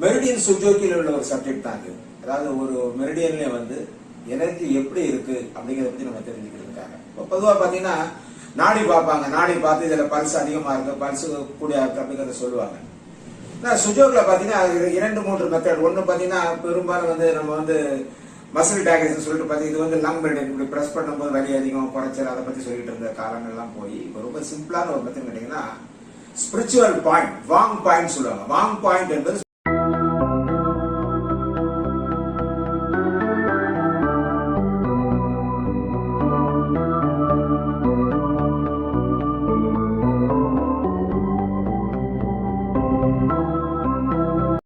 Meridian சுஜோக்கியில் உள்ள ஒரு subject தான் இது. அதாவது ஒரு மெரிடியன்ல வந்து எனர்ஜி எப்படி இருக்கு அப்படிங்கறத பத்தி நம்ம தெரிஞ்சுக்கிறதுக்காக பொதுவா பாத்தீங்கன்னா நாடி பார்ப்பாங்க. நாடி பார்த்து இதுல பல்ஸ் அதிகமா இருக்கு, பல்ஸ் கூடிய இருக்கு அப்படிங்கறத சொல்லுவாங்க. சுஜோக்ல பாத்தீங்கன்னா 2-3 மெத்தட். ஒண்ணு பாத்தீங்கன்னா பெரும்பாலும் வந்து நம்ம வந்து மசில் டாகேஷன் சொல்லிட்டு பாத்தீங்கன்னா இது வந்து லங் மெரிடியன், இப்படி பிரஸ் பண்ணும்போது வலி அதிகம் குறைச்சல் அதை பத்தி சொல்லிட்டு இருந்த காலங்கள்லாம் போய் இப்போ ரொம்ப சிம்பிளான ஒரு மெத்தட் கேட்டீங்கன்னா ஸ்பிரிச்சுவல் பாயிண்ட், வாங் பாயிண்ட் சொல்லுவாங்க. வாங் பாயிண்ட் என்பது